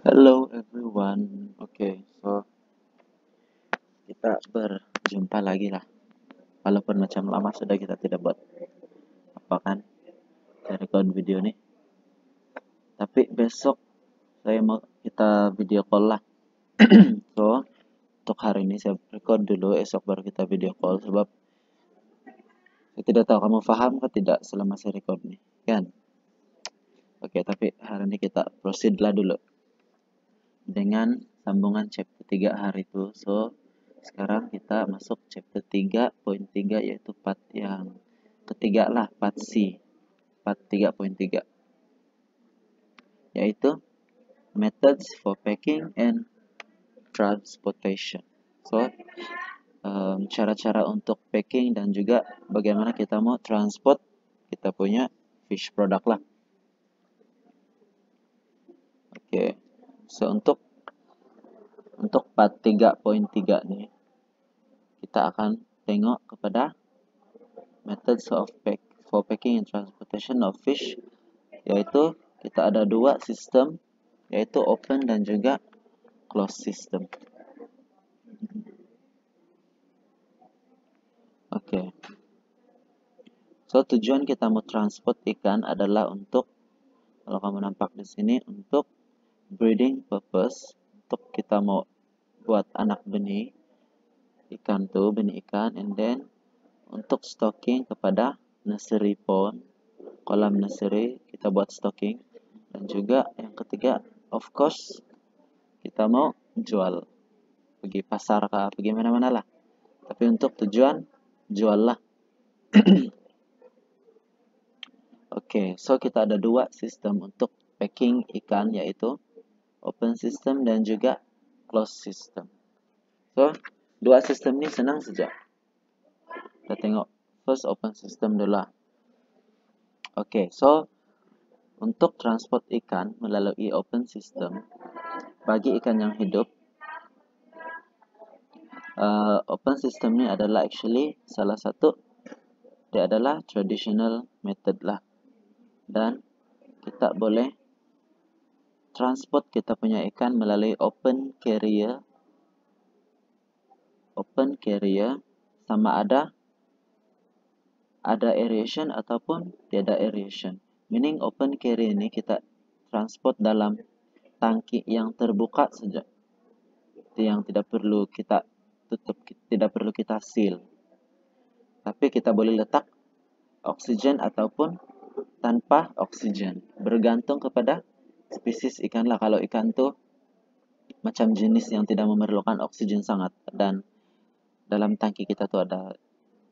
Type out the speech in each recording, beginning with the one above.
Hello everyone. Oke, so kita berjumpa lagi lah. Walaupun macam lama sudah kita tidak buat apa kan, saya record video nih. Tapi besok saya mau kita video call lah. So untuk hari ini saya record dulu, esok baru kita video call sebab saya tidak tahu kamu paham atau tidak selama saya record nih, kan? Oke, tapi hari ini kita proceed lah dulu dengan sambungan chapter 3 hari itu. So sekarang kita masuk chapter 3.3 yaitu part yang ketiga lah, part C, part 3.3 yaitu methods for packing and transportation. So cara-cara untuk packing dan juga bagaimana kita mau transport kita punya fish product lah. Oke, so untuk part 3.3 nih kita akan tengok kepada methods for packing and transportation of fish, yaitu kita ada dua sistem, yaitu open dan juga closed system. Oke. So tujuan kita mau transport ikan adalah untuk, kalau kamu nampak di sini, untuk breeding purpose, untuk kita mau buat anak benih ikan tuh, benih ikan, and then untuk stocking kepada nursery pond, kolam nursery kita buat stocking, dan juga yang ketiga of course kita mau jual, pergi pasar kah, pergi mana-mana lah, tapi untuk tujuan jual lah. Oke, so kita ada dua sistem untuk packing ikan, yaitu open system dan juga closed system. So dua sistem ini senang saja. Kita tengok first open system dulu lah. Oke, so untuk transport ikan melalui open system, bagi ikan yang hidup, open system ini adalah actually salah satu, dia adalah traditional method lah, dan kita boleh transport kita punya ikan melalui open carrier sama ada aeration ataupun tiada aeration. Meaning open carrier ini kita transport dalam tangki yang terbuka saja, yang tidak perlu kita tutup, tidak perlu kita seal, tapi kita boleh letak oksigen ataupun tanpa oksigen, bergantung kepada spesies ikan lah. Kalau ikan tuh macam jenis yang tidak memerlukan oksigen sangat, dan dalam tangki kita tuh ada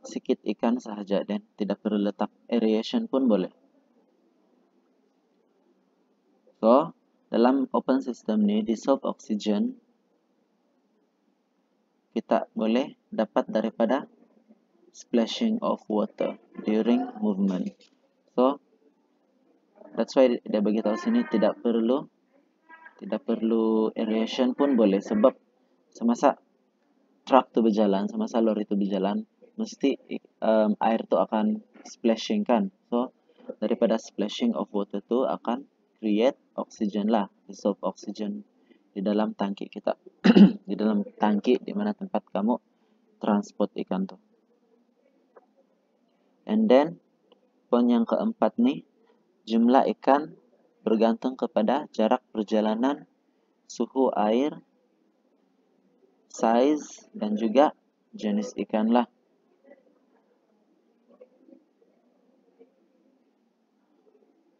sedikit ikan sahaja dan tidak perlu letak aeration pun boleh. So dalam open system ini, dissolved oxygen kita boleh dapat daripada splashing of water during movement. So that's why dia bagi tahu sini tidak perlu aeration pun boleh, sebab semasa truck itu berjalan, semasa lori itu berjalan, mesti air itu akan splashing kan. So daripada splashing of water itu akan create oxygen lah, dissolve oxygen di dalam tangki kita. Di dalam tangki di mana tempat kamu transport ikan tuh. And then poin yang keempat nih, jumlah ikan bergantung kepada jarak perjalanan, suhu air, size, dan juga jenis ikan lah.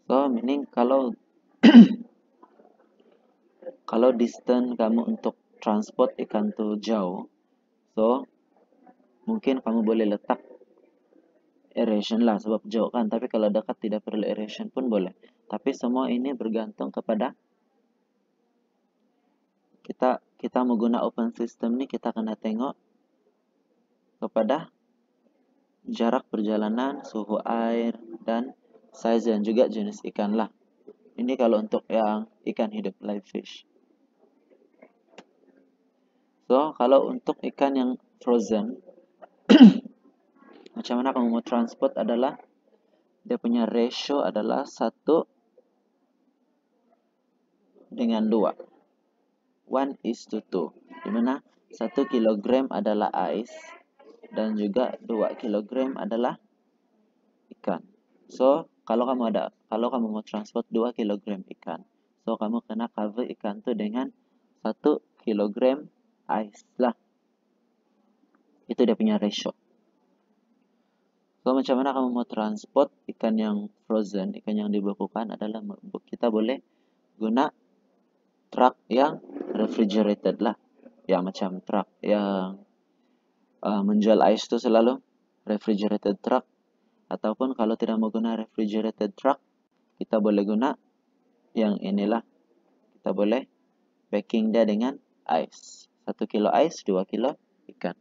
So meaning kalau kalau distance kamu untuk transport ikan tuh jauh, so mungkin kamu boleh letak aeration lah sebab jauh kan, tapi kalau dekat tidak perlu aeration pun boleh. Tapi semua ini bergantung kepada kita mau guna open system nih, kita kena tengok kepada jarak perjalanan, suhu air, dan size dan juga jenis ikan lah. Ini kalau untuk yang ikan hidup, live fish. So kalau untuk ikan yang frozen, macam mana kamu mau transport adalah dia punya ratio adalah 1:2. 1:2, dimana 1 kilogram adalah ais dan juga 2 kilogram adalah ikan. So, kalau kamu mau transport 2 kilogram ikan, so kamu kena cover ikan tuh dengan 1 kilogram ais lah. Itu dia punya ratio. So, macam mana kamu mau transport ikan yang frozen, ikan yang dibekukan adalah kita boleh guna truk yang refrigerated lah. Ya, macam truk yang menjual ais itu selalu refrigerated truck. Ataupun kalau tidak mau guna refrigerated truck, kita boleh guna yang inilah. Kita boleh packing dia dengan ais. 1 kilo ais, 2 kilo ikan.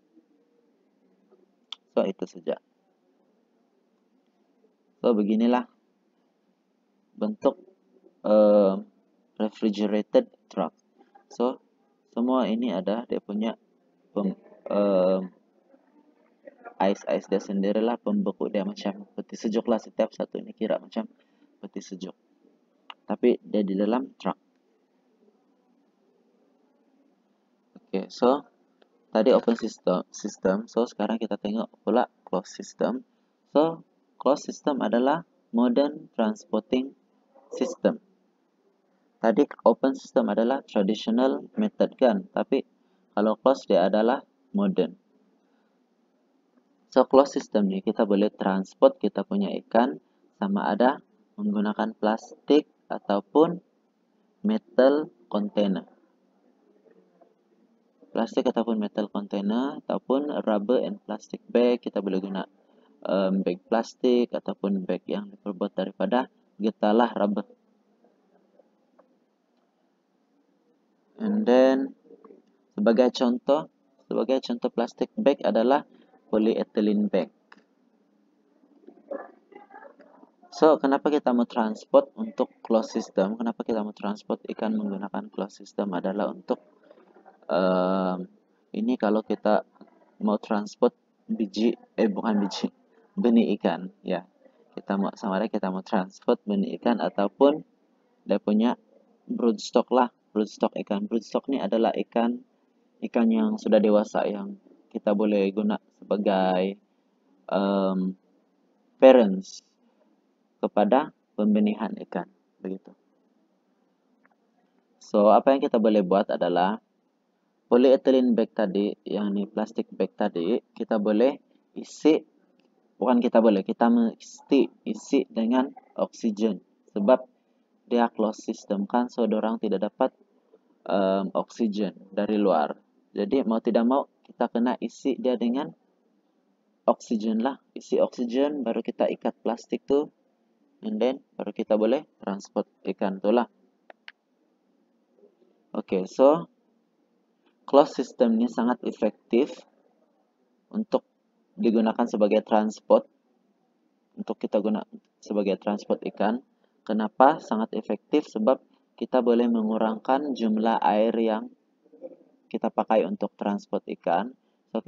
So, itu saja. So, beginilah bentuk refrigerated truck. So, semua ini ada dia punya ais-ais dia sendirilah, pembeku dia macam peti sejuk lah. Setiap satu ini kira macam peti sejuk. Tapi dia di dalam truk. Oke, so tadi open system. So, sekarang kita tengok pula closed system. So, closed system adalah modern transporting system. Tadi open system adalah traditional method kan, tapi kalau closed dia adalah modern. So, closed system ni kita boleh transport kita punya ikan sama ada menggunakan plastik ataupun metal container. Plastik ataupun metal container ataupun rubber and plastic bag. Kita boleh guna bag plastik ataupun bag yang diperbuat daripada getah rubber. And then sebagai contoh plastik bag adalah polyethylene bag. So, kenapa kita mau transport untuk closed system? Kenapa kita mau transport ikan menggunakan closed system adalah untuk ini kalau kita mau transport benih ikan, ya. Kita mau transport benih ikan ataupun dia punya broodstock lah, broodstock ikan. Broodstock ini adalah ikan yang sudah dewasa yang kita boleh guna sebagai parents kepada pembenihan ikan, begitu. So, apa yang kita boleh buat adalah polyethylene bag tadi, yang ini plastik bag tadi, kita mesti isi dengan oksigen. Sebab dia closed system kan, so dorang tidak dapat oksigen dari luar. Jadi mau tidak mau kita kena isi dia dengan oksigen lah. Isi oksigen baru kita ikat plastik tuh, and then baru kita boleh transport ikan tuh lah. Oke, so closed system ini sangat efektif untuk digunakan sebagai transport, untuk kita guna sebagai transport ikan. Kenapa sangat efektif? Sebab kita boleh mengurangkan jumlah air yang kita pakai untuk transport ikan. So,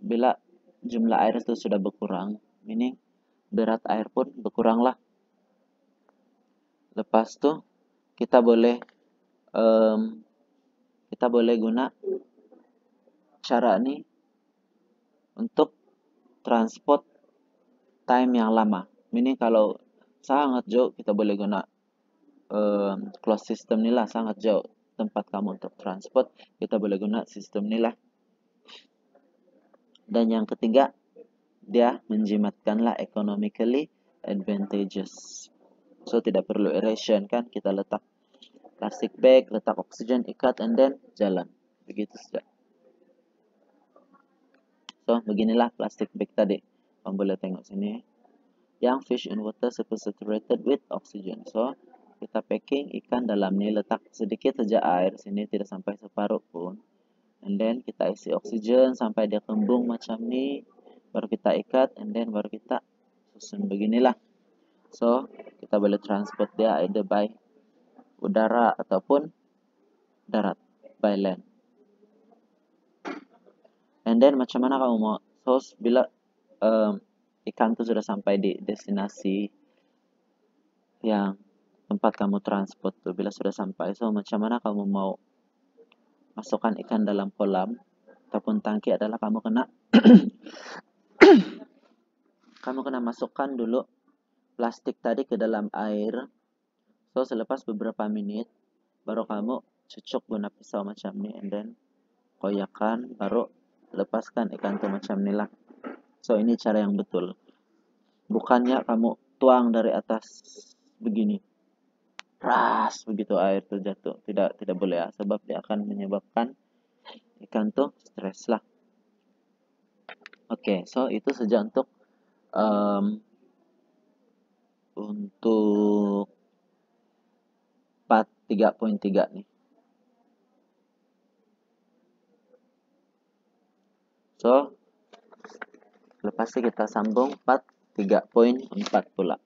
bila jumlah air itu sudah berkurang, meaning berat air pun berkurang lah. Lepas tu kita boleh guna cara ni untuk transport time yang lama. Meaning kalau sangat jauh kita boleh guna closed system ni lah. Sangat jauh tempat kamu untuk transport, kita boleh guna sistem ni lah. Dan yang ketiga, dia menjimatkanlah economically advantageous. So, tidak perlu aeration kan, kita letak plastic bag, letak oksigen, ikat, and then jalan. Begitu saja. So, beginilah plastic bag tadi. Kamu boleh tengok sini. Yang fish in water saturated with oxygen. So, kita packing ikan dalam ni, letak sedikit saja air sini, tidak sampai separuh pun. And then kita isi oksigen sampai dia kembung macam ni, baru kita ikat, and then baru kita susun beginilah. So, kita boleh transport dia either by udara ataupun darat, by land. And then macam mana kamu mau, so bila ikan tu sudah sampai di destinasi yang tempat kamu transport tu, bila sudah sampai, so macam mana kamu mau masukkan ikan dalam kolam ataupun tangki adalah kamu kena masukkan dulu plastik tadi ke dalam air. So selepas beberapa menit baru kamu cucuk guna pisau macam ni, and then koyakan, baru lepaskan ikan tuh macam ni lah. So ini cara yang betul, bukannya kamu tuang dari atas begini, ras begitu air terjatuh. Tidak boleh ya, sebab dia akan menyebabkan ikan tuh stres lah. Oke, so itu saja untuk part 3.3 nih. So lepas itu kita sambung part 3.4 pula.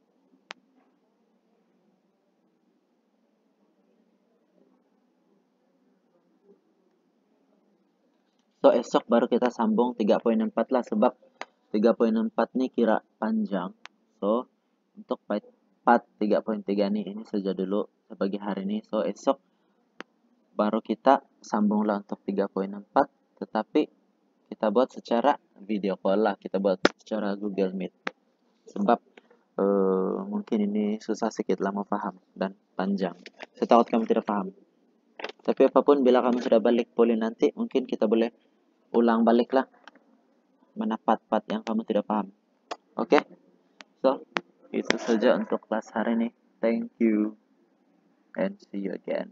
So esok baru kita sambung 3.4 lah, sebab 3.4 nih kira panjang. So untuk part 3.3 nih ini saja dulu sebagai hari ini. So esok baru kita sambunglah untuk 3.4, tetapi kita buat secara video call lah, kita buat secara Google Meet. Sebab mungkin ini susah sedikit lah mau paham dan panjang. Saya takut kamu tidak paham. Tapi apapun, bila kamu sudah balik pulih nanti, mungkin kita boleh ulang balik lah mana part-part yang kamu tidak paham. Oke? So, itu saja untuk kelas hari ini. Thank you and see you again.